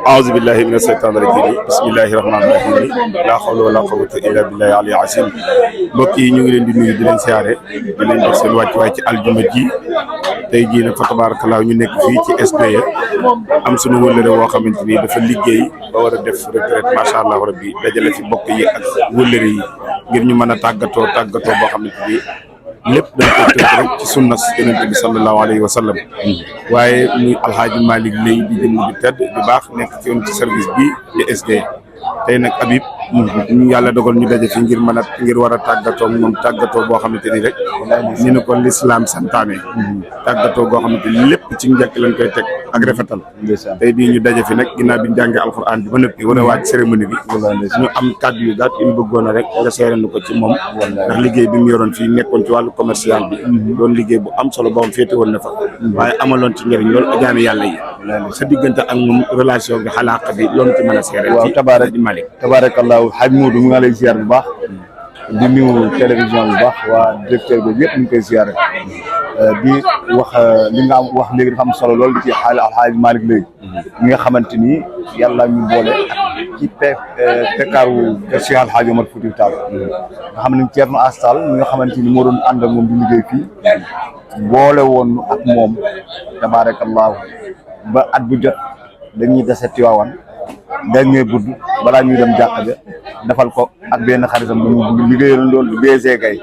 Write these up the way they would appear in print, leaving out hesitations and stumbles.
أعوذ بالله من الشيطان الرجيم بسم الله الرحمن الرحيم لا حول ولا قوة إلا بالله العلي العظيم mbokk yi ñu ngi leen di nuyu di leen siyaare di leen jox seen wàccuwaay ci aljuma ji tey jii nag fa tabarakallah ñu nekk fii ci SDE am suñu wëllëre woo xamante ni dafa liggéey ba war a def retraite macha allah rabbi dajale fi mbokk yi ak wëllëre yi ngir ñu mën a tàggatoo boo xamante ni lépp dañ ko tënk rek ci sunna yonent bi sallallahu alayhi wa sallam waaye muy alxaaji Malick Lay di jëm di tedd di baax nekk ci yoon ci service bi di SDE tey nag Habib ñu yàlla dogal ñu daje fi ngir war a tàggatoo moom tàggatoo boo xamante ni rek ñu ne ko l'islam santaane tàggatoo boo xamante ni lépp ci njëkk lañ koy teg ak rafetal tey bii ñu daje fi nag ginnaaw bi ñu jàngee alxuraan bi ba nëppi war a waaj cérémonie bi ñu am kàddu yu gàtt yu bëggoon a rek nga seeranu ko ci moom ndax liggéey bi mu yoroon fii nekkoon ci wàllu commercial bi doon liggéey bu am solo boo xam féete woon na fa waaye amaloon ci njëriñ loolu jaami yàlla yi sa diggante ak moom relation bi xalaaq bi loolu ci mën a seere ci Malick tabarakallahu Hadj Modou mu nga lay ziar bu baax di nuyu télévision bu baax waa directeur bi yëpp ñu koy ziare di wax li nga wax léegi dafa am solo loolu ci Alhaji Malick Lay mi nga xamante ni yàlla ñu boole ak ci tekkaaru Cheikh Alhaji Omar Foutiyou Tall nga xam ne Thierno Astal mi nga xamante ni moo doon ànd ak moom di liggéey fii boole woon ak moom tabarakallahu ba at bu jot dañuy dese Tiwaawan dernier gudd balaa ñuy dem jàkka ja defal ko ak benn xaritam bu mu liggéeyal loolu BG Gaye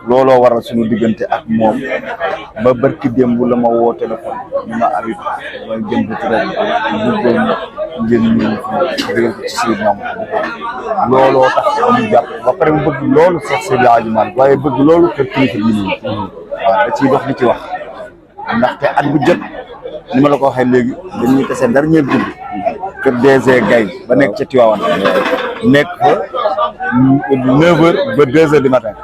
looloo waral suñu diggante ak moom ba barki démb la ma woo téléphone ñu ma Habib ma jëm bu rek bëggoon ngeen ñu digal ko ci suñu maam looloo tax ñu jàpp ba pare mu bëgg loolu Cheikh Seydi Hadji Malick waaye bëgg loolu kër kilifa bi nii waaw da ciy dox li ci wax ndaxte at bu jot ni ma la ko waxee léegi dañuy tase dernier gudd kër DG Gaye ba nekk ca Tivaouane nekk fa 9h ba 2h du matin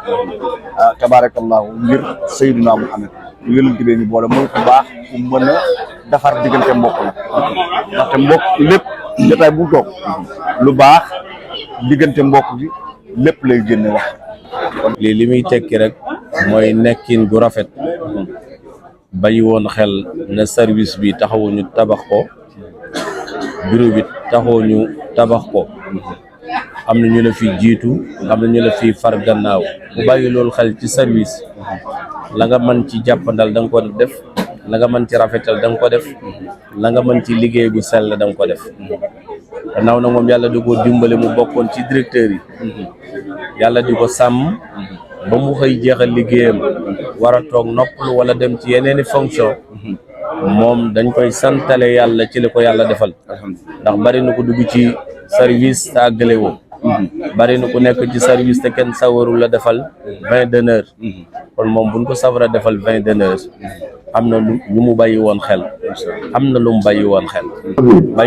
tabarakallahu ngir Seydina Mouhamed yonent bi ñu boole mooy ku baax ku mën a defar diggante mbokk la ndaxte mbokk lépp jotaay bu toog lu baax diggante mbokk bi lépp lay génne wax lii li muy tekki rek mooy nekkin gu rafet bàyyi woon xel na service bi taxawuñu tabax ko bureau bi taxoo ñu tabax ko am na ñu la fi jiitu am na ñu la fi far gannaaw bu bàyyi loolu xel ci service la nga mën ci jàppandal da nga ko def la nga mën ci rafetal da nga ko def la nga mën ci liggéey bu sell da nga ko def gannaaw na moom yàlla di ko dimbale mu bokkoon ci directeur yi yàlla di ko sàmm ba mu xëy jeexal liggéeyam war a toog noppalu wala dem ci yeneeni fonction moom dañ koy santale yàlla ci li ko yàlla defal ndax bari na ko dugg ci service te àggale woo bari na ku nekk ci service te kenn sawarul la defal 20 d'honneur kon moom buñ ko sawara defal 20 d'honneur am na lu mu bàyyi woon xel am na lu mu bàyyi woon xel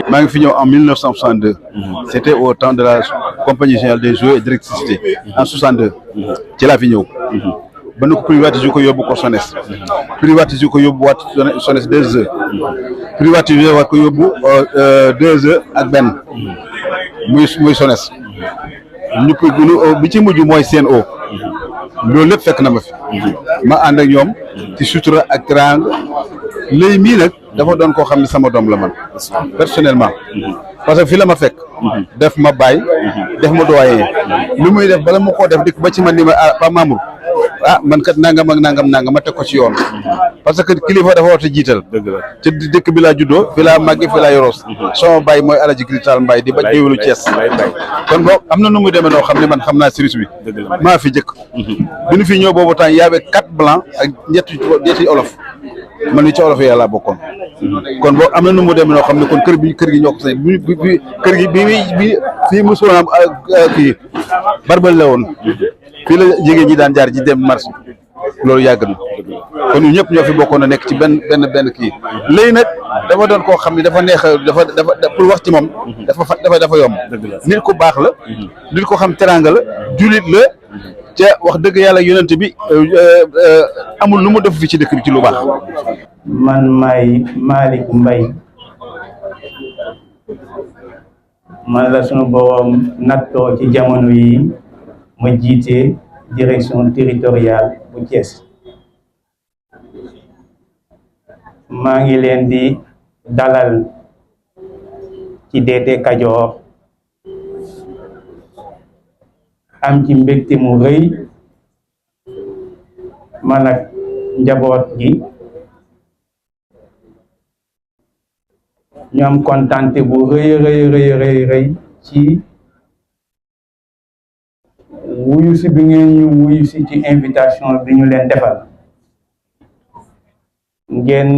maa ngi fi ñëw en 1962 c'était au temps de la compagnie générale des eaux et d'électricité en 62 ci laa fi ñëw ba nu ko privatiser ko yóbbu ko SONES privatiser ko yóbbu waat SONES 2 heures privatiser waat ko yóbbu 2 heures ak benn muy SONES ñu ko bi ci mujj mooy CNO loolu lépp fekk na ma fi ma ànd ak ñoom ci sutura ak teraanga Lay mii nag dafa doon koo xam ne sama doom la man personnellement parce que fi la ma fekk def ma bàyyi def ma doyen lu muy def bala ma koo def dikk ba ci man ni ma Pa Mamour man kat nangam ak nangam ma teg ko ci yoon parce que kilifa dafa war a jiital ci dëkk bi laa juddoo fi laa màgge fi laa yoros sama baay mooy Alaji Grital Mbaye di ba jéwlu Thiès kon boobu am na nu muy demee noo xam ne man xam naa service bi maa fi jëkk bi ñu fi ñëw boobu temps yaabee 4 blanc ak ñetti olof man ni ci olof yi yàlla bokkoon kon boobu am na nu mu demee noo xam ne kon kër gi ñoo ko sañ bi kër gi bi fii mosoon am kii barbal la woon fii la jigéen ñi daan jaar ji dem marché loolu yàgg na kon ñun ñëpp ñoo fi bokkoon a nekk ci benn kii léegi nag dafa doon koo xam ne dafa neex dafa pour wax ci moom dafa yomb nit ku baax la nit ko xam teraanga la julit la ca wax dëgg yàlla yonent bi amul lu mu def fi ci dëkk bi ci lu baax. man maay Malick Mbaye man la sunu borom nattoo ci jamono yi ma jiite direction territoriale bu Thiès maa ngi leen di dalal ci DT Kajoor am ci mbégte mu rëy man ak njaboot gi ñu am kontante bu rëy ci wuyu si bi ngeen ñu wuyu si ci invitation bi ñu leen defal ngeen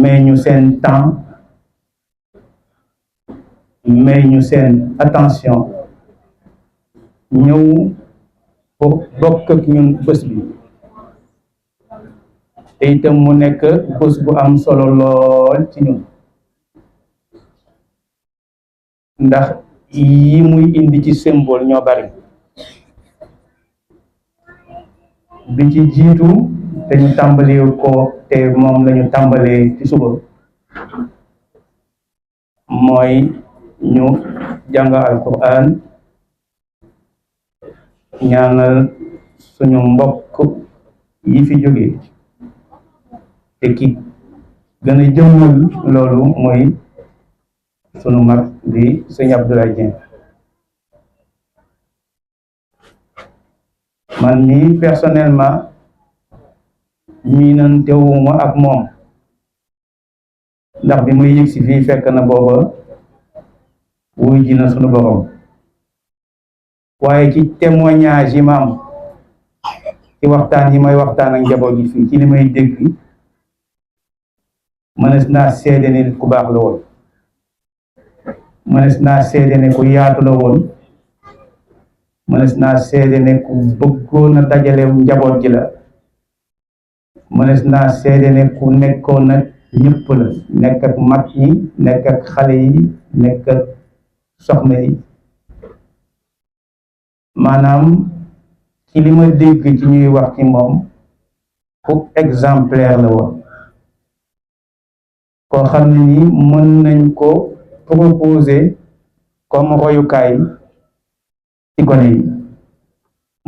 may ñu seen temps may ñu seen attention ñëw pour bokk ak ñun bés bi te itam mu nekk bés bu am solo lool ci ñun ndax yi muy indi ci symbole ñoo bari bi ci jiitu te ñu tàmbalee ko te moom la ñu tàmbalee ci suba mooy ñu jàng alquran ñaanal suñu mbokk yi fi jóge te ki gën a jëmmal loolu mooy sunu mag di sëñ Abdoulaye Dieng man mi personnellement miinantewuma ak moom ndax bi muy yëg si fii fekk na booba wuy ji na sunu borom waaye ci témoignage yi ma am ci waxtaan yi may waxtaan ak njaboot gi fii ci li may dégg mënees naa seede ne ku baax la woon mënees naa seede ne ku yaatu la woon mënees naa seede ne ku bëggoon a dajale njaboot gi la mënees naa seede ne ku nekkoon ak ñëpp la nekk ak mag ñi nekk ak xale yi nekk ak soxna yi maanaam ci li ma dégg ci ñuy wax ci moom ku exemplaire la woon koo xam ne ni mën nañ ko proposer comme royukaay ci gone yi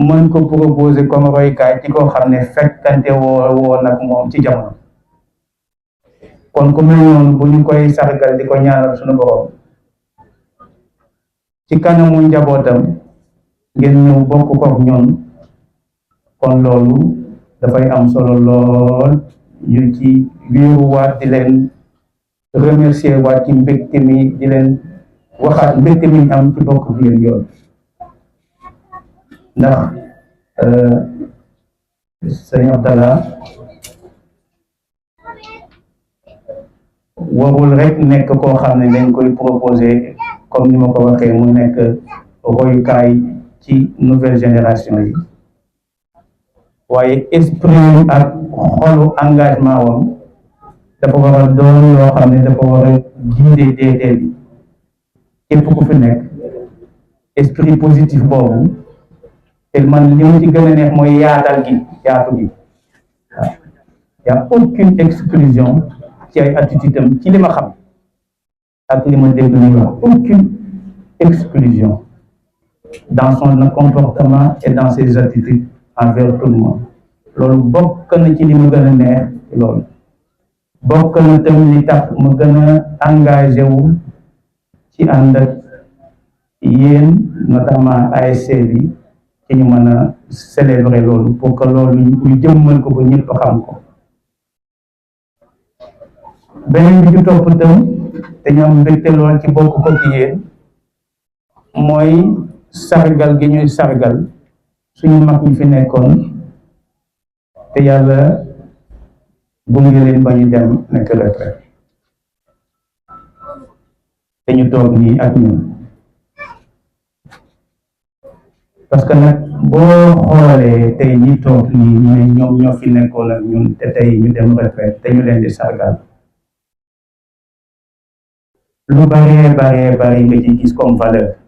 mën ko proposer comme royukaay ci koo xam ne fekkante woon ak moom ci jamono kon ku mel noonu bu ñu koy sargal di ko ñaanal suñu borom ci kanamu njabootam ngeen ñëw bokk ko ak ñoom kon loolu dafay am solo lool ñu ci wéeruwaat di leen remercier waat ci mbégte mi di leen waxaat mbégte mi ñu am ci bokk bi leen yoon ndax sëñ Abdallah warul rek nekk koo xam ne dañ koy proposer comme ni ma ko waxee mu nekk royukaay ci nouvelle génération yi waaye esprit ak xolu engagement wam dafa war a doon loo xam ne dafa war a guider DT bi képp ku fi nekk esprit positif boobu te man li mu ci gën a neex mooy yaatal gi yaatu gi waaw y a aucune exclusion ci ay attitude am ci li ma xam ak li ma dégg ñu wax aucune exclusion dans son comportement et dans ses attitudes envers tout le monde loolu bokk na ci li ma gën a neex loolu bokk na tamit li tax ma gën a engagé wu ci ànd ak yéen notamment ASC bi ci ñu mën a célébrer loolu pour que loolu ñu jëmmal ko ba ñëpp xam ko beneen bi ñu topp tam te ñu am mbégte lool ci bokk ko ci yéen mooy sargal gi ñuy sargal suñu mag ñi fi nekkoon te yàlla gunge leen ba ñu dem nekk retraite te ñu toog nii ak ñun parce que nag boo xoolee tey ñi toog nii ñooy ñoom ñoo fi nekkoon ak ñun te tey ñu dem retraite te ñu leen di sargal lu baree bari nga ci gis comme valeur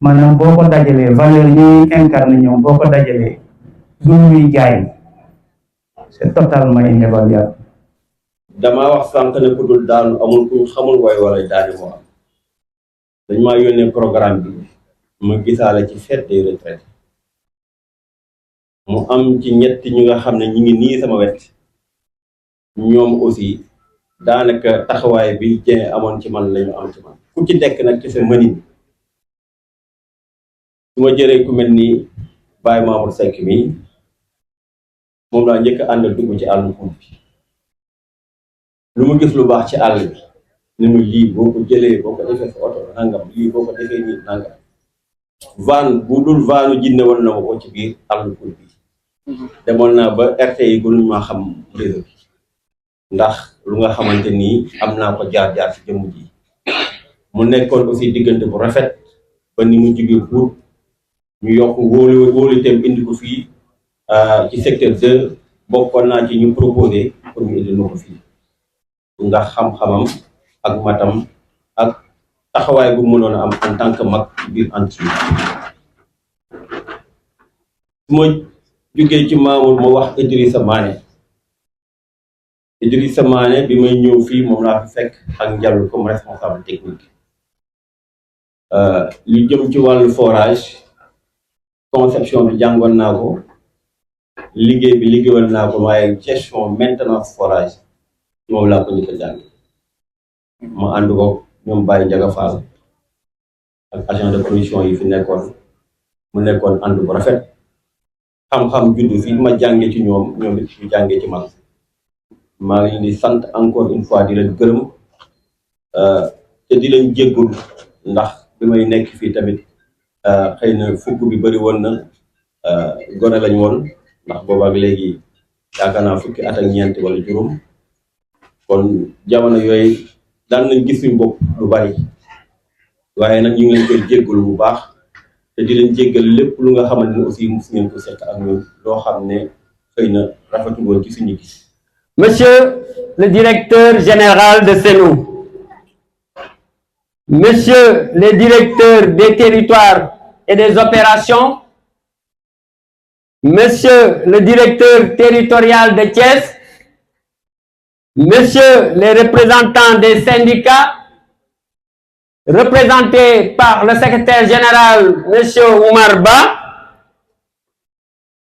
maanaam boo ko dajalee valeur ñuy incarné ñoom boo ko dajalee du ñuy jaay c'est totalement inévaluable. damaa wax sànq ne ku dul daanu amul ku xamul way wala daani moo am dañ maa yónnee programme bi ma gisaale ci fête des retraités mu am ci ñetti ñu nga xam ne ñi ngi nii sama wet ñoom aussi daanaka taxawaay bi Dieng amoon ci man lañu am ci man ku ci nekk nag ci sa mënin su ma jëree ku mel ni Baye Mamour Seck mi moom laa njëkk a ànd dugg ci àll bi lu mu gis lu baax ci àll bi ni mu lii boo ko jëlee boo ko defee sa oto nangam lii boo ko defee nii nangam van bu dul vanu jinne woon na ma ko ci biir àll bi demoon naa ba RT yi gënuñ maa xam réseau bi ndax lu nga xamante ni am naa ko jaar-jaar ci jëmm ji mu nekkoon aussi diggante bu rafet ba ni mu jógee pour ñu yokk wóoluteem indi ko fii ci secteur 2 bokkoon naa ci ñu proposé pour ñu indi ko fii ndax xam-xamam ak matam ak taxawaay bu mënoon a am en tant que mag ci biir entreprise su ma jógee ci Mamour ma wax Idrissa Mané bi may ñëw fii moom laa fi fekk ak Ndiallo comme responsable technique li jëm ci wàllu forage conception bi jàngoon naa ko liggéey bi liggéeyal naa ko waaye gestion maintenance forage moom laa ko njëkk a jàng ma ànd ko ñoom Baye Ndiaga Fall ak agent de production yi fi nekkoon mu nekkoon ànd bu rafet xam-xam juddu fii ma jàngee ci ñoom it ñu jàngee ci man maa ngi leen di sant encore une fois di leen gërëm te di leen jéggul ndax bi may nekk fii tamit xëy na fukk bi bëri woon na gone lañ woon ndax boobaak léegi yaakaar naa fukki at ak ñeent wala juróom kon jamono yooyu daan nañ gis suñ bopp lu bari waaye nag ñu ngi leen koy jéggul bu baax te di leen jéggal lépp lu nga xamante ne aussi mus ngeen ko seq ak ñun loo xam ne xëy na rafetul woon ci suñu gis. Monsieur le directeur général de Sen'Eau, Monsieur le directeur des territoires et des opérations, Monsieur le directeur territorial de Thiès, Monsieur les représentants des syndicats, représentés par le secrétaire général, Monsieur Oumar Ba,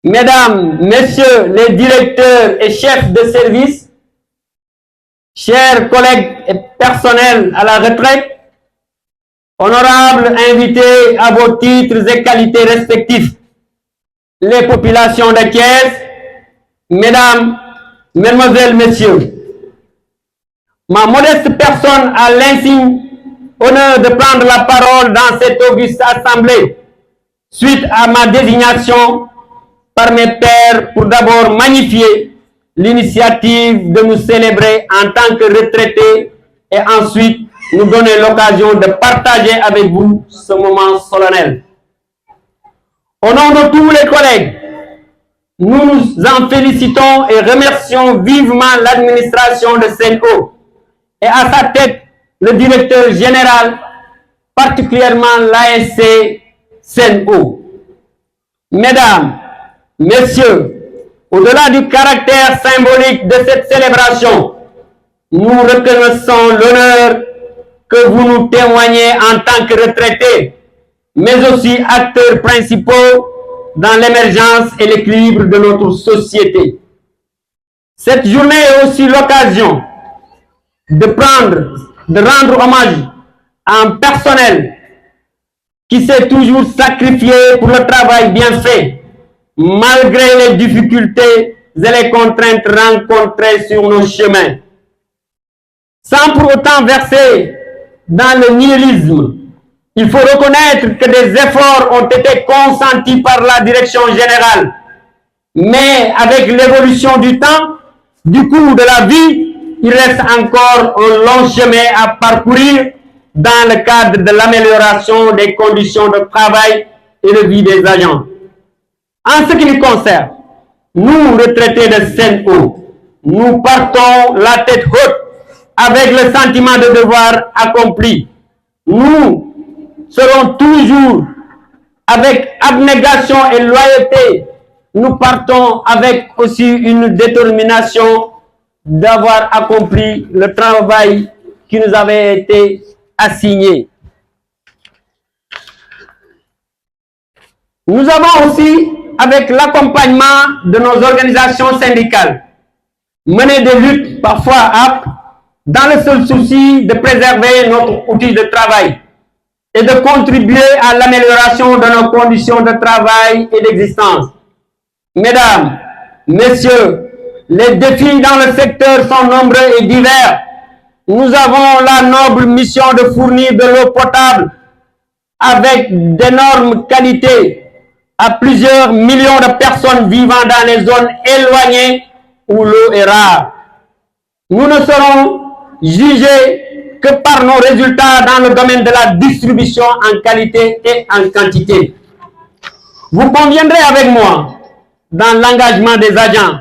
Mesdames, Messieurs les directeurs et chefs de service, chers collègues et personnels à la retraite, honorables invités à vos titres et qualités respectifs, les populations de Thiès, Mesdames, Mesdemoiselles, Messieurs, ma modeste personne a l'insigne honneur de prendre la parole dans cette auguste assemblée suite à ma désignation par mes pairs pour d'abord magnifier l'initiative de nous célébrer en tant que retraités et ensuite nous donner l'occasion de partager avec vous ce moment solennel. Au nom de tous les collègues, nous nous en félicitons et remercions vivement l'administration de Sen'Eau et à sa tête le directeur général, particulièrement l'ASC Sen'Eau. Mesdames, Messieurs, au-delà du caractère symbolique de cette célébration, nous reconnaissons l'honneur que vous nous témoignez en tant que retraités, mais aussi acteurs principaux dans l'émergence et l'équilibre de notre société. Cette journée est aussi l'occasion de rendre hommage à un personnel qui s'est toujours sacrifié pour le travail bien fait, malgré les difficultés et les contraintes rencontrées sur nos chemins. Sans pour autant verser dans le nihilisme, il faut reconnaître que des efforts ont été consentis par la direction générale. Mais avec l'évolution du temps, du cours de la vie, il reste encore un long chemin à parcourir dans le cadre de l'amélioration des conditions de travail et de vie des agents. En ce qui nous concerne, nous, retraités de Sen'Eau, nous partons la tête haute avec le sentiment de devoir accompli. Nous serons toujours avec abnégation et loyauté. Nous partons avec aussi une détermination d'avoir accompli le travail qui nous avait été assigné. Nous avons aussi, avec l'accompagnement de nos organisations syndicales, mené des luttes parfois âpres dans le seul souci de préserver notre outil de travail et de contribuer à l'amélioration de nos conditions de travail et d'existence. Mesdames, Messieurs, les défis dans le secteur sont nombreux et divers. Nous avons la noble mission de fournir de l'eau potable avec d'énormes qualités à plusieurs millions de personnes vivant dans les zones éloignées où l'eau est rare. Nous ne serons jugés que par nos résultats dans le domaine de la distribution en qualité et en quantité. Vous conviendrez avec moi dans l'engagement des agents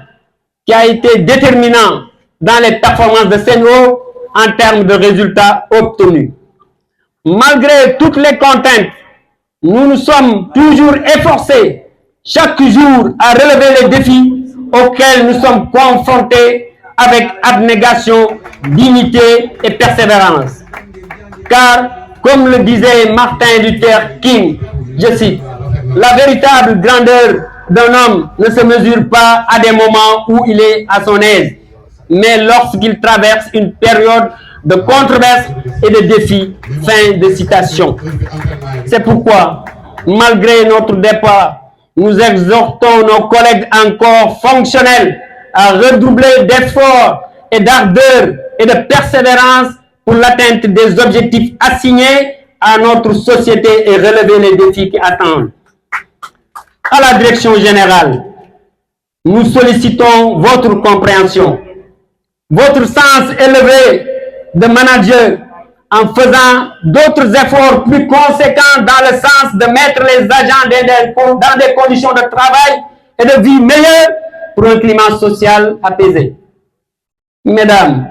qui a été déterminant dans les performances de Sen'Eau en termes de résultats obtenus. Malgré toutes les contraintes, nous nous sommes toujours efforcés chaque jour à relever les défis auxquels nous sommes confrontés avec abnégation, dignité et persévérance. Car, comme le disait Martin Luther King, je cite, « La véritable grandeur d'un homme ne se mesure pas à des moments où il est à son aise, mais lorsqu'il traverse une période de controverse et de défis. » Fin de citation. C'est pourquoi, malgré notre départ, nous exhortons nos collègues encore fonctionnels à redoubler d'efforts et d'ardeur et de persévérance pour l'atteinte des objectifs assignés à notre société et relever les défis qui attendent. À la direction générale, nous sollicitons votre compréhension, votre sens élevé de manager en faisant d'autres efforts plus conséquents dans le sens de mettre les agents dans des conditions de travail et de vie meilleures pour un climat social apaisé. Mesdames,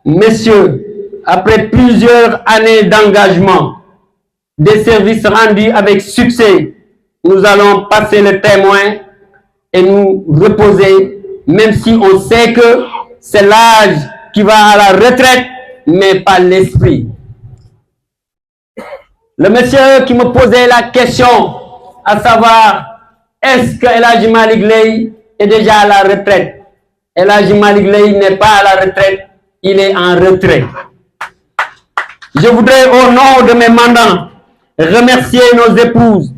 Messieurs, après plusieurs années d'engagement, des services rendus avec succès, nous allons passer le témoin et nous reposer, même si on sait que c'est l'âge qui va à la retraite, mais pas l'esprit. Le monsieur qui me posait la question, à savoir, est-ce que El Hadji Malick Leye est déjà à la retraite? El Hadji Malick Leye n'est pas à la retraite, il est en retrait. Je voudrais, au nom de mes mandants, remercier nos épouses,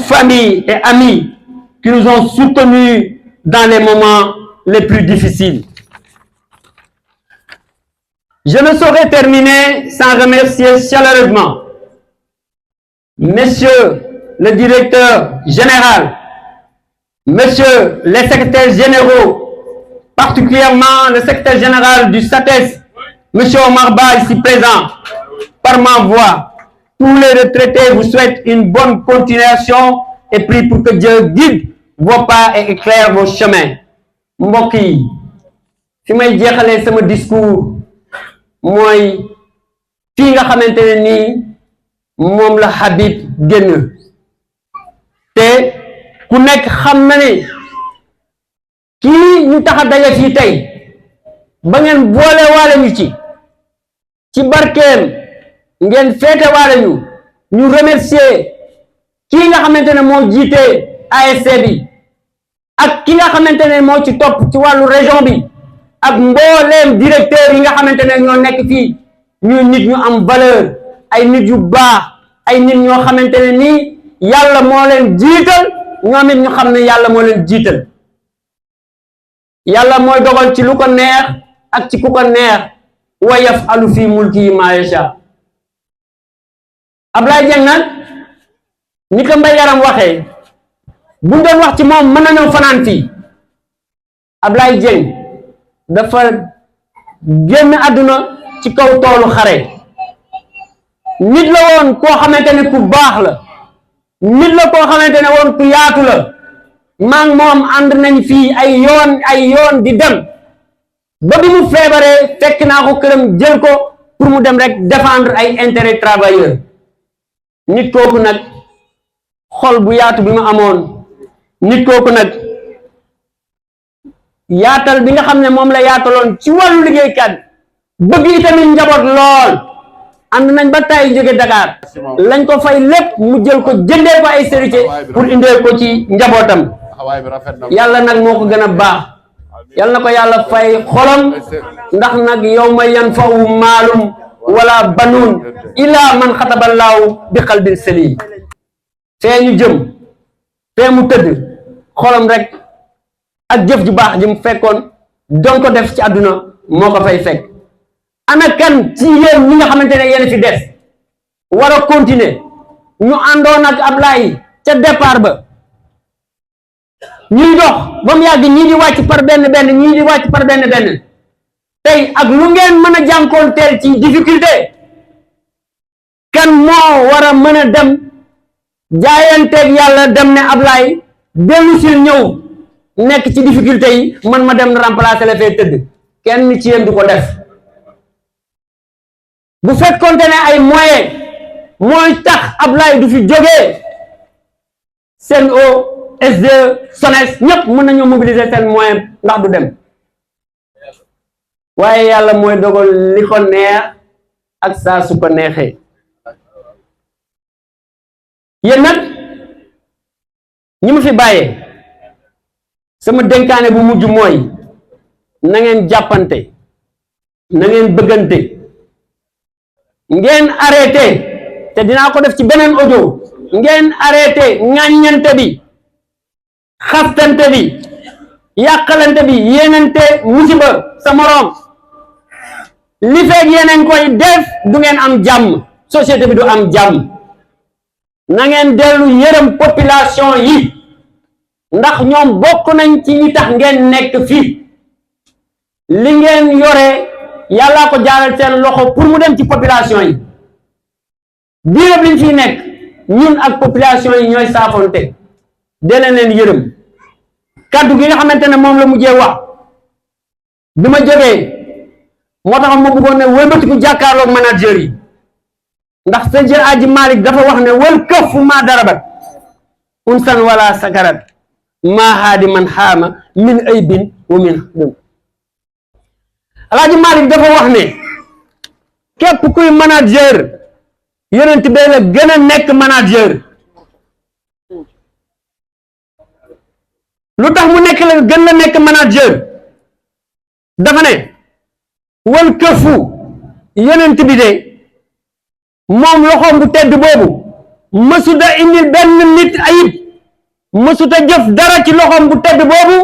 familles et amis qui nous ont soutenus dans les moments les plus difficiles. Je ne saurais terminer sans remercier chaleureusement Monsieur le directeur général, Monsieur les secrétaires généraux, particulièrement le secrétaire général du SATES, Monsieur Omar Ba, ici présent, par ma voix. Tous les retraités vous souhaitent une bonne continuation et prient pour que Dieu guide vos pas et éclaire vos chemins. Mbokk yi, fi may jeexalee sama discours mooy fii nga xamante ne nii moom la Habib génn te ku nekk xam na ne kii ñu tax a daje fii tey ba ngeen boole waale ñu ci barkeem ngeen feete waale ñu remercier kii nga xamante ne moo jiite ASC bi ak ki nga xamante ne moo ci topp ci wàllu région bi ak mbooleem directeur yi nga xamante ne ñoo nekk fii ñuy nit ñu am valeur ay nit yu baax ay nit ñoo xamante ne nii yàlla moo leen jiital ñoom it ñu xam ne yàlla moo leen jiital yàlla mooy dogal ci lu ko neex ak ci ku ko neex wa yafalu fi mulki ma yasha. Ablaye Dieng nag ni ko Mbaye Yaram waxee buñ doon wax ci moom mën nañoo fanaan fii. Ablaye Dieng dafa génn àdduna ci kaw toolu xare. Nit la woon koo xamante ne ku baax la, nit la koo xamante ne woon ku yaatu la. maa ngi moom ànd nañ fii ay yoon di dem ba bi mu feebaree fekk naa ko këram jël ko pour mu dem rek défendre ay intérêt travailleurs. Nit kooku nag xol bu yaatu bi mu amoon, nit kooku nag yaatal bi nga xam ne moom la yaataloon ci wàllu liggéeykat bëgg itamit njaboot lool. ànd nañ ba tay jóge Dakar lañ ko fay lépp mu jël ko jëndee ko ay sérité pour indee ko ci njabootam. Yàlla nag moo ko gën a baax, yàlla na ko yàlla fay xolam ndax nag yawma yanfa'u maalum wala banuun illa man xataballaahu bi qalbin salim. fee ñu jëm fee mu tëdd xolam rek ak jëf ju baax ji mu fekkoon doon ko def ci àdduna moo ko fay fekk. ana kan ci yéen ñi nga xamante ne yéen fi des war a continuer ñu àndoon ak Ablaye ca départ ba ñuy dox ba mu yàgg ñii di wàcc par benn benn ñii di wàcc par benn benn tey ak lu ngeen mën a jànkoonteel ci difficulté kan moo war a mën a dem jaayanteeg yàlla dem ne Ablaye dellu sil ñëw nekk ci difficulté yi man ma dem remplacer la fee tëdd kenn ci yéen du ko def. bu fekkoonte ne ay moyens mooy tax Ablaye du fi jógee SEN'EAU SDE SONES ñëpp mën nañoo mobiliser seen moyen ndax du dem waaye yàlla mooy dogal li ko neex ak saa su ko neexee. yéen nag ñi ma fi bàyyee sama dénkaane bu mujj mooy na ngeen jàppante na ngeen bëggante ngeen arrêté te dinaa ko def ci beneen audio ngeen arrêté ŋàññante bi xastante bi yàqalante bi yéenante musiba sa moroom li feeg yeneen koy def du ngeen am jàmm société bi du am jàmm. na ngeen dellu yërëm population yi ndax ñoom bokk nañ ci ñi tax ngeen nekk fii li ngeen yore yàllaa ko jaaral seen loxo pour mu dem ci population yi diirëb liñ fiy nekk ñun ak population yi ñooy saafonte dee leen yërëm. kaddu gi nga xamante ne moom la mujjee wax bi ma jógee moo tax ma bëggoon ne wëlbatiku jàkkaarloog manager yi ndax Seydi Aji Malick dafa wax ne wal këfu maa darabat unsan wala sakarat maa haadi man xaama min aybin wa min dum. Alaaji Malick dafa wax ne képp kuy manager yonent bee la gën a nekk manager. lu tax mu nekk la gën la nekk manager dafa ne wal këfu yonent bi de moom loxoom bu tedd boobu mësuta indil benn nit ayib mësuta jëf dara ci loxoom bu tedd boobu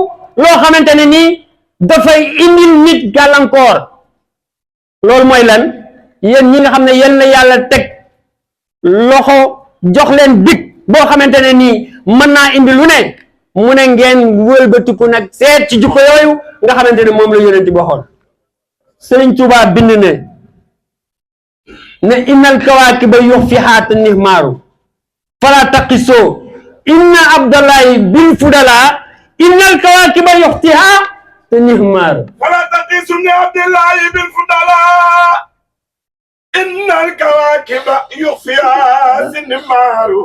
loo xamante ne nii dafay indil nit gàllankoor. loolu mooy lan yéen ñi nga xam ne yéen la yàlla teg loxo jox leen dig boo xamante ne nii mën naa indi lu ne mu ne ngeen wëlbatiku nag seet ci jikko yooyu nga xamante ne moom la yonent bi waxoon. Sëriñ Tuubaa bind ne innal kawaakiba yuxfihaat nihmaaru fala taqisoo inna abdallahi bil fudala innal kawaakiba yuxfihaat nihmaaru fala taqisu ni abdallahi bil fudala innal kawaakiba yuxfihaat nihmaaru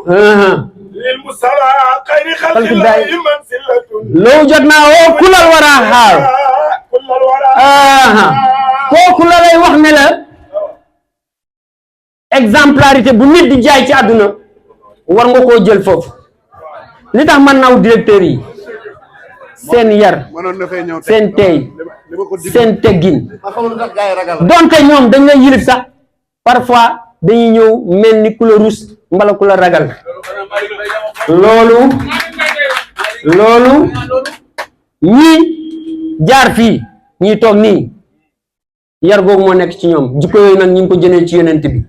lil musala xayri xalqillahi mansilatun low jot naa woo kulal wara xaar kooku la lay wax ne la exemplarité bu nit di jaay ci àdduna war nga koo jël foofu. li tax man naw directeur yi seen yar seen teey seen teggin donte ñoom dañ lay yilif sax parfois dañuy ñëw mel ni ku la rus mbala ku la ragal loolu ñii jaar fii ñii toog nii yar googu moo nekk ci ñoom jikko yooyu nag ñu ngi ko jëlee ci yonent bi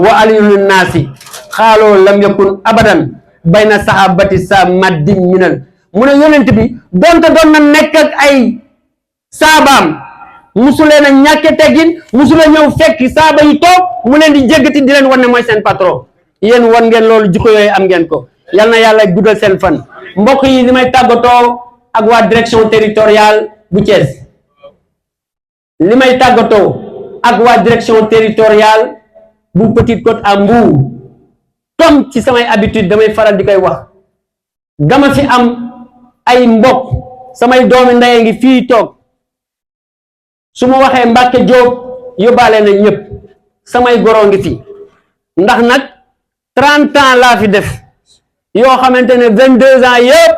wa aliyu naasi xaaloo lam yakun abadan bayna sahabati sa maddin minal mu ne yonent bi donte doon na nekk ak ay saabaam musulee na ñàkke teggin musula ñëw fekk saaba yi toog mu leen di jéggati di leen wan ne mooy seen patron. yéen wan ngeen loolu jikko yooyu am ngeen ko yal na yàlla guddal seen fan. mbokk yi li may tàggatoo ak waa direction territoriale bu Thiès li may tàggatoo ak waa direction territoriale bu Petite Côte à Mbour comme ci samay habitude damay faral di koy wax dama fi am ay mbokk samay doomi ndey ngi fii toog su ma waxee Mbàkke Jóob yóbbaale na ñëpp samay goro ngi fi ndax nag 30 ans laa fi def yoo xamante ne 22 ans yëpp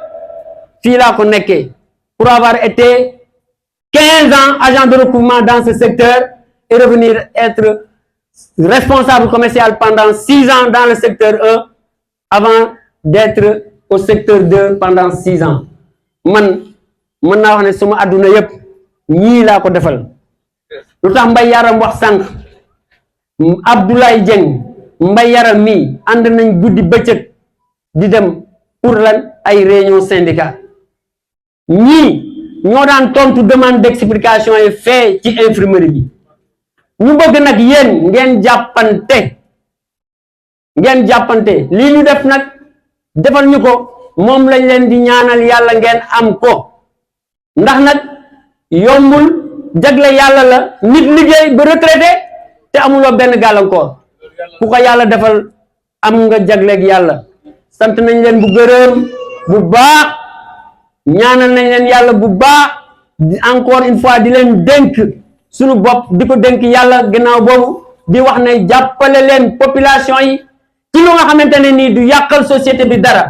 fii laa ko nekkee pour avoir été 15 ans agent de recouvrement dans ce secteur et revenir être responsable commercial pendant 6 ans dans le secteur 1 avant d'être au secteur 2 pendant 6 ans man mën naa wax ne suma àdduna yëpp ñii laa ko defal lu tax Mbaye Yaram wax sànq Abdoulaye Dieng Mbaye Yaram mii ànd nañ guddi bëccëg di dem pour lan ay réunion syndicat ñii ñoo daan tontu demande d'explication yi fee ci infirmerie bi ñu bëgg nag yéen ngeen jàppante lii ñu def nag defal ñu ko moom lañ leen di ñaanal yàlla ngeen am ko ndax nag yombul jagle yàlla la nit liggéey ba retraité te amuloo benn gàllankoor ku ko yàlla defal am nga jagleeg yàlla sant nañ leen bu gërëm bu baax ñaanal nañ leen yàlla bu baax encore une fois di leen dénk suñu bopp di ko dénk yàlla gannaaw boobu di wax ne jàppale leen population yi ci lu nga xamante ne nii du yàqal société bi dara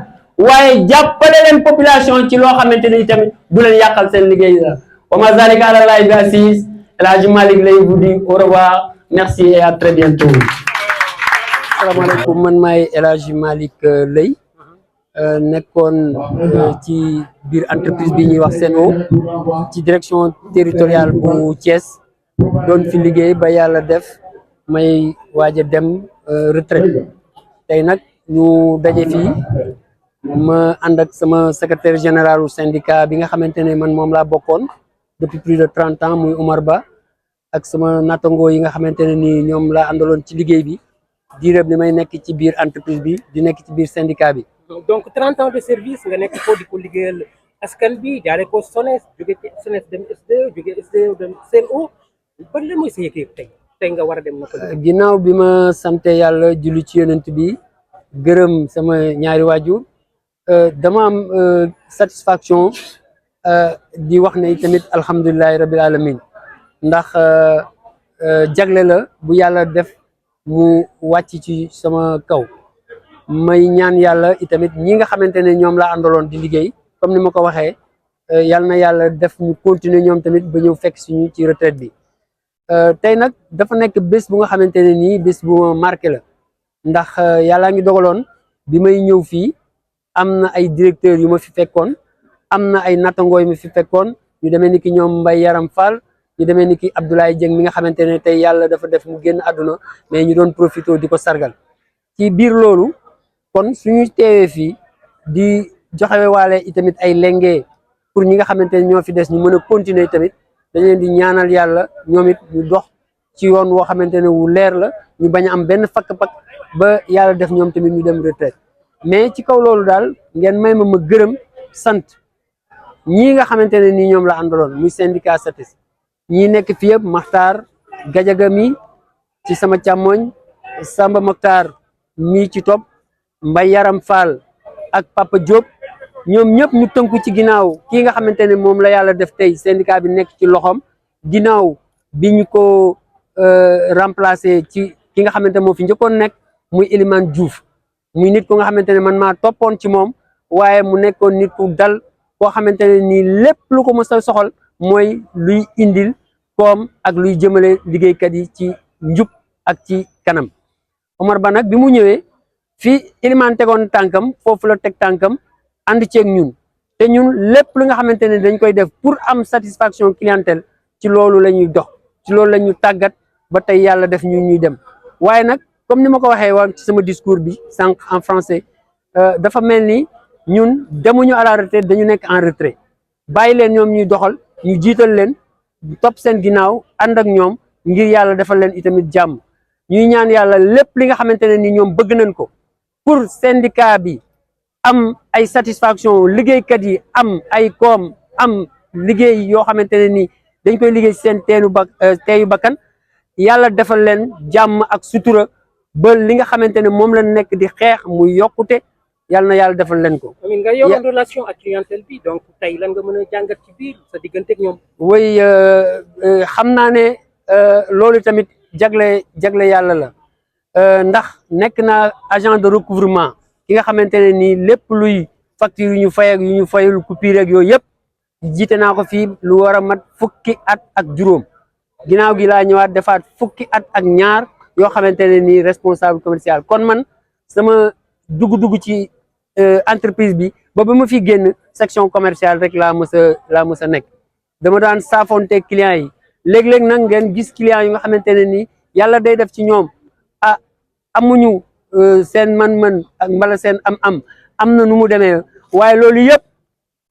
waaye jàppale leen population ci loo xamante ne tamit du leen yàqal seen liggéey la wa ma zalika ala llahi bi aziz El Hadji Malick lay vous dit au revoir merci et à très bientôt. asalaamaaleykum man maay El Hadji Malick Lay nekkoon ci biir entreprise bi ñuy wax Sen'Eau ci direction territoriale bu Thiès doon fi liggéey ba yàlla def may waaj a dem retraite tey nag ñu daje fii ma ànd ak sama secrétaire général du syndicat bi nga xamante ne man moom laa bokkoon depuis plus de 30 ans muy Omar Ba ak sama nattangoo yi nga xamante ne ni ñoom laa àndaloon ci liggéey bi diiréb li may nekk ci biir entreprise bi di nekk ci biir syndicat bi. donc 30 ans de service nga nekk ko di ko liggéeyal askan bi jaaree ko SONES jóge SONES dem SDE jóge SDE dem Sen'Eau ban la mooy sa yëg tey nga war a dem naka la. ginnaaw bi ma sante yàlla julli ci yonent bi gërëm sama ñaari waajur dama am satisfaction di wax ne tamit alhamdulilahi rabil alamin ndax jagle la bu yàlla def mu wàcc ci sama kaw may ñaan yàlla itamit ñi nga xamante ne ñoom laa àndaloon di liggéey comme ni ma ko waxee yal na yàlla def ñu continuer ñoom tamit ba ñëw fekk suñu ci retraite bi tey nag dafa nekk bés bu nga xamante ne nii bés bu ma marqué la ndax yàllaa ngi dogaloon bi may ñëw fii am na ay directeurs yu ma fi fekkoon am na ay nattangoo yu ma fi fekkoon ñu demee ni ki ñoom Mbaye Yaram Fall ñu demee ni ki Abdoulaye Dieng mi nga xamante ne tey yàlla dafa def mu génn àdduna mais ñu doon profité di ko sargal ci biir loolu kon suñu teewee fii di joxe waale itamit ay lenge pour ñi nga xamante ne ñoo fi des ñu mën a continuer tamit dañ leen di ñaanal yàlla ñoom it ñu dox ci yoon woo xamante ne wu leer la ñu bañ a am benn fakk-fakk ba yàlla def ñoom tamit ñu dem retraite mais ci kaw loolu daal ngeen may ma gërëm sant ñii nga xamante ne nii ñoom la àndaloon muy syndicat SATES ñii nekk fi yëpp Maxtaar Gajaga mi ci sama càmmoñ Samba Maxtaar mi ci topp Mbaye Yaram Fall ak Papa Diop ñoom ñëpp ñu tënku ci ginnaaw kii nga xamante ne moom la yàlla def tey syndicat bi nekk ci loxoom ginnaaw bi ñu ko remplacer ci ki nga xamante moo fi njëkkoon nekk muy Elimane Diouf muy nit ku nga xamante ne man maa toppoon ci moom waaye mu nekkoon nit ku dal koo xamante ne nii lépp lu ko mës a soxal mooy luy indil koom ak luy jëmale liggéeykat yi ci njub ak ci kanam Omar Ba nag bi mu ñëwee fii Elimane tegoon tànkam foofu la teg tànkam ànd ceeg ñun te ñun lépp lu nga xamante ne dañ koy def pour am satisfaction clientèle ci loolu la ñuy dox ci loolu la ñu tàggat ba tey yàlla def ñu ñuy dem waaye nag comme ni ma ko waxee woon ci sama discours bi sànq en français dafa mel ni ñun demuñu à la retraite dañu nekk en retrait bàyyi leen ñoom ñuy doxal ñu jiital leen topp seen ginnaaw ànd ak ñoom ngir yàlla defal leen itamit jàmm ñuy ñaan yàlla lépp li nga xamante ne ni ñoom bëgg nañ ko pour syndicat bi am ay satisfaction liggéeykat yi am ay koom am liggéey yoo xamante ne ni dañ koy liggéey seen teeyu bakkan yàlla defal leen jàmm ak sutura ba li nga xamante ne moom la nekk di xeex muy yokkute yàlla na yàlla defal leen ko. amiin nga yoroon relation ak clientèle bi donc tey lan nga mën a jàngat ci biir sa diggante ak ñoom. oui xam naa ne loolu tamit jagle yàlla la ndax nekk na agent de recouvrement ki nga xamante ne nii lépp luy facture yu ñu fay ak yu ñu fayul coupure ak yooyu yëpp jiite naa ko fii lu war a mat fukki at ak juróom ginnaaw gi laa ñëwaat defaat fukki at ak ñaar yoo xamante ne nii responsable commercial kon man sama dugg ci entreprise bi ba ma fi génn section commerciale rek laa mës a nekk dama daan saafonte clients yi léeg-léeg nag ngeen gis clients yi nga xamante ne nii yàlla day def ci ñoom amuñu seen man-man ak mbala seen am na nu mu demee waaye loolu yëpp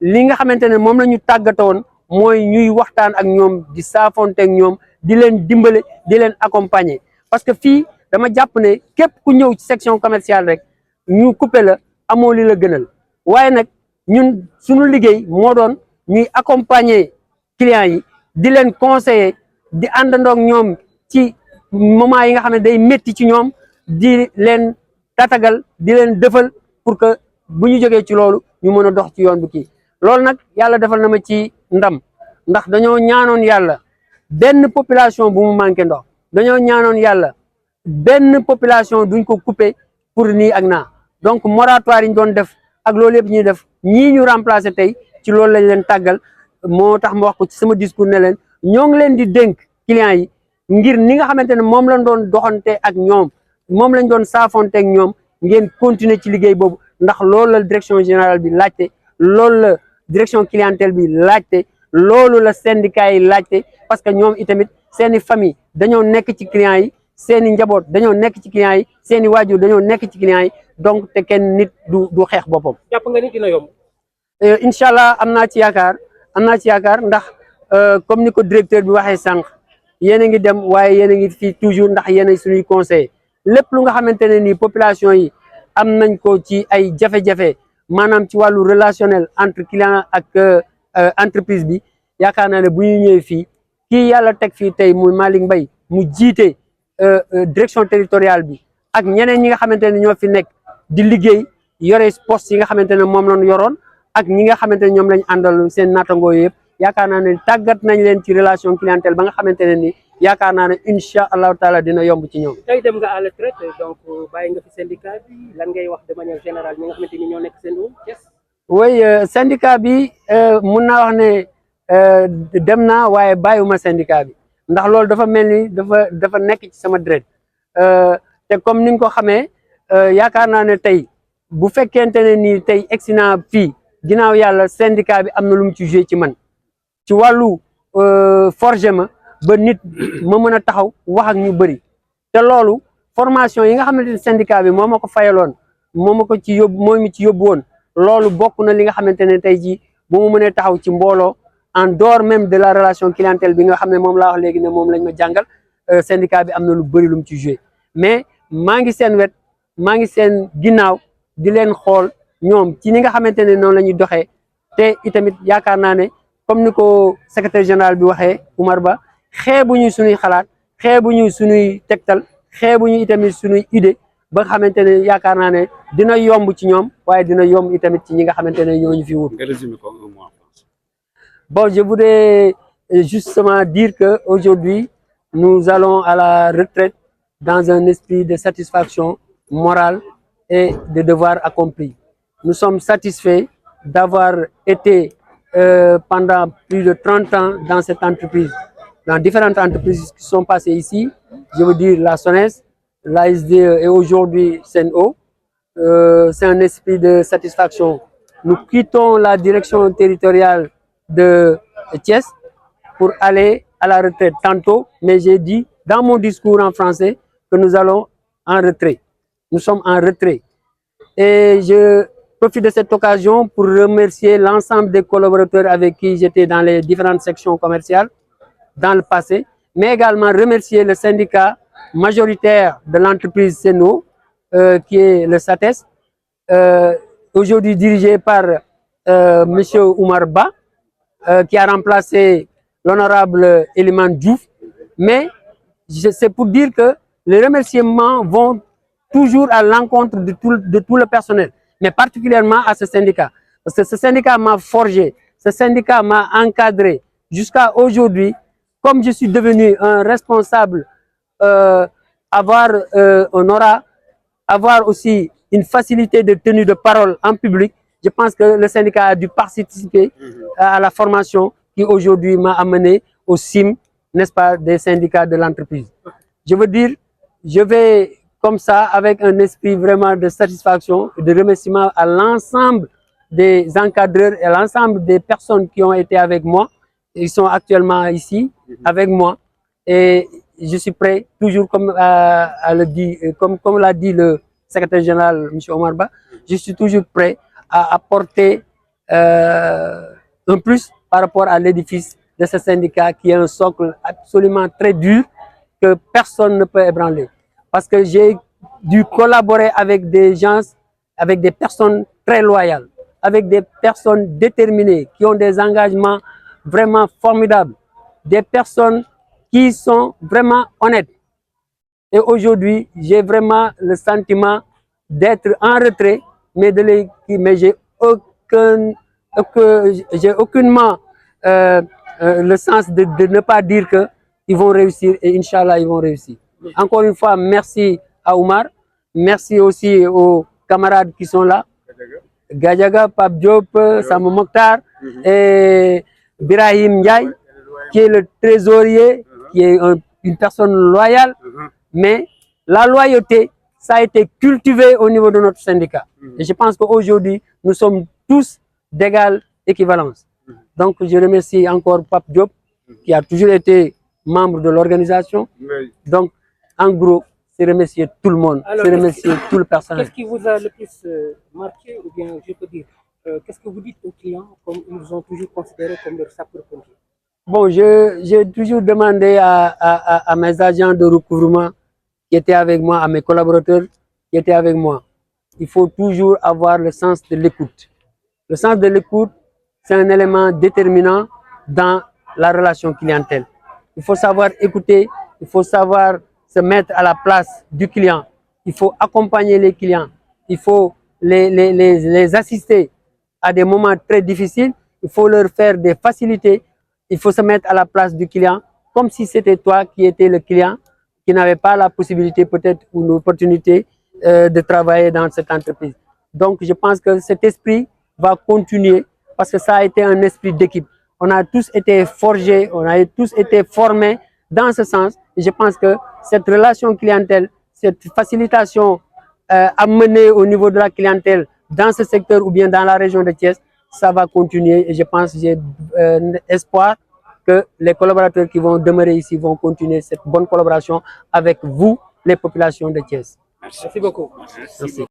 li nga xamante ne moom la ñu tàggatoon mooy ñuy waxtaan ak ñoom di saafonte ak ñoom di leen dimbale di leen accompagner parce que fii dama jàpp ne képp ku ñëw ci section commerciale rek ñu coupé la amoo li la gënal waaye nag ñun suñu liggéey moo doon ñuy accompagner clients yi di leen conseiller di àndandoog ñoom ci moment yi nga xam ne day métti ci ñoom di leen tatagal di leen defal pour que bu ñu jógee ci loolu ñu mën a dox ci yoon bu kii loolu nag yàlla defal na ma ci ndam ndax dañoo ñaanoon yàlla benn population bu mu manqué ndox dañoo ñaanoon yàlla benn population duñ ko coupé pour nii ak naa donc moratoire yi ñu doon def ak loolu yëpp ñuy def ñii ñu remplacé tey ci loolu lañ leen tàggal moo tax ma wax ko ci sama discours ne leen ñoo ngi leen di dénk clients yi ngir ni nga xamante ne moom lañ doon doxante ak ñoom moom lañ doon saafonte ak ñoom ngeen continuer ci liggéey boobu ndax loolu la direction générale bi laajte loolu la direction clientèle bi laajte loolu la syndicat yi laajte parce que ñoom itamit seeni famille dañoo nekk ci clients yi seeni njaboot dañoo nekk ci clients yi seeni waajur dañoo nekk ci clients yi donc te kenn nit du xeex boppam. jàpp nga ni dina yomb. incha allah am naa ci yaakaar ndax comme ni ko directeur bi waxee sànq yéen a ngi dem waaye yéen a ngi fii toujours ndax yéen a suñuy conseil lépp lu nga xamante ne nii population yi am nañ ko ci ay jafe-jafe maanaam ci wàllu relationnel entre client ak entreprise bi yaakaar naa ne bu ñu ñëwee fii kii yàlla teg fii tey muy Malick Mbaye mu jiite direction territoriale bi ak ñeneen ñi nga xamante ne ñoo fi nekk di liggéey yore poste yi nga xamante ne moom lañ yoroon ak ñi nga xamante ne ñoom lañ àndal seen naatangoo yëpp yaakaar naa ne tàggat nañ leen ci relation clientèle ba nga xamante ne ni yaakaar naa ne incha allahu taala dina yomb ci ñoom. tey dem nga à la retraite donc bàyyi nga fi syndicat bi lan ngay wax de manière générale ñi nga xamante ni ñoo nekk seen oui syndicat bi mun naa wax ne dem naa waaye bàyyiwuma syndicat bi ndax loolu dafa mel ni dafa nekk ci sama deret te comme ni nga ko xamee yaakaar naa ne tey bu fekkente ne nii tey egsi naa fii ginnaaw yàlla syndicat bi am na lu mu ci joué ci man ci wàllu forger ma ba nit ma mën a taxaw wax ak ñu bëri te loolu formation yi nga xamante ne syndicat bi moo ma ko fayaloon moo ma ko ci yóbbu moo mi ci yóbbu woon loolu bokk na li nga xamante ne tey jii bu mu mënee taxaw ci mbooloo en dehors même de la relation clientèle bi nga xam ne moom laa wax léegi ne moom lañ ma jàngal syndicat bi am na lu bëri lu mu ci joué mais maa ngi seen wet maa ngi seen ginnaaw di leen xool ñoom ci ni nga xamante ne noonu la ñuy doxee te itamit yaakaar naa ne comme ni ko secrétaire général bi waxee Oumar Ba xeebuñu suñuy xalaat xeebuñu suñuy tegtal xeebuñu itamit suñuy idée ba nga xamante ne yaakaar naa ne dina yomb ci ñoom waaye dina yomb itamit ci ñi nga xamante ne ñoo ñu fi wut. Bon, je voudrais justement dire que aujourd'hui nous allons à la retraite dans un esprit de satisfaction morale et de devoir accompli. Nous sommes satisfaits d'avoir été pendant plus de 30 ans dans cette entreprise, dans différentes entreprises qui sont passées ici, je veux dire la SONES, l'ASDE et aujourd'hui SEN'EAU. C'est un esprit de satisfaction. Nous quittons la direction territoriale de Thiès pour aller à la retraite tantôt, mais j'ai dit dans mon discours en français que nous allons en retrait. Nous sommes en retrait. Et je profite de cette occasion pour remercier l'ensemble des collaborateurs avec qui j'étais dans les différentes sections commerciales dans le passé, mais également remercier le syndicat majoritaire de l'entreprise SEN'EAU, qui est le SATES, aujourd'hui dirigé par monsieur Oumar Ba, qui a remplacé l'honorable Eliman Diouf. Mais c'est pour dire que les remerciements vont toujours à l'encontre de tout le personnel, mais particulièrement à ce syndicat. Parce que ce syndicat m'a forgé, ce syndicat m'a encadré jusqu'à aujourd'hui. Comme je suis devenu un responsable, avoir un aura, avoir aussi une facilité de tenue de parole en public, Je pense que le syndicat a dû participer à la formation qui aujourd'hui m'a amené au CIM, n'est-ce pas, des syndicats de l'entreprise. Je veux dire, je vais comme ça avec un esprit vraiment de satisfaction et de remerciement à l'ensemble des encadreurs et à l'ensemble des personnes qui ont été avec moi. Ils sont actuellement ici avec moi et je suis prêt, toujours comme comme l'a dit le secrétaire général, M. Omar Ba, je suis toujours prêt à apporter un plus par rapport à l'édifice de ce syndicat qui est un socle absolument très dur que personne ne peut ébranler. Parce que j'ai dû collaborer avec des gens, avec des personnes très loyales, avec des personnes déterminées, qui ont des engagements vraiment formidables, des personnes qui sont vraiment honnêtes. Et aujourd'hui, j'ai vraiment le sentiment d'être en retrait, mais j'ai aucunement le sens de ne pas dire qu'ils vont réussir et Inch'Allah, ils vont réussir. Encore une fois, merci à Oumar, merci aussi aux camarades qui sont là, Gadjaga, Pape Diop, Sam Mokhtar et Birahim Ndiaye, qui est le trésorier, qui est une personne loyale, mais la loyauté, ça a été cultivé au niveau de notre syndicat. Et je pense qu'aujourd'hui, nous sommes tous d'égale équivalence. Donc, je remercie encore Pape Diop, qui a toujours été membre de l'organisation. Donc, en gros, c'est remercier tout le monde, c'est remercier tout le personnel. Qu'est-ce qui vous a le plus marqué, ou bien je peux dire, qu'est-ce que vous dites aux clients, comme ils vous ont toujours considéré comme leur sapeur-pompier? Bon, j'ai toujours demandé à mes agents de recouvrement qui étaient avec moi, à mes collaborateurs qui étaient avec moi, il faut toujours avoir le sens de l'écoute. Le sens de l'écoute, c'est un élément déterminant dans la relation clientèle. Il faut savoir écouter, il faut savoir se mettre à la place du client, il faut accompagner les clients, il faut les assister à des moments très difficiles, il faut leur faire des facilités, il faut se mettre à la place du client comme si c'était toi qui étais le client, qui n'avait pas la possibilité peut-être ou l'opportunité de travailler dans cette entreprise. Donc je pense que cet esprit va continuer parce que ça a été un esprit d'équipe. On a tous été forgés, on a tous été formés dans ce sens. Et je pense que cette relation clientèle, cette facilitation amenée au niveau de la clientèle dans ce secteur ou bien dans la région de Thiès, ça va continuer. Et je pense, j'ai espoir que les collaborateurs qui vont demeurer ici vont continuer cette bonne collaboration avec vous, les populations de Thiès. Merci beaucoup. Merci.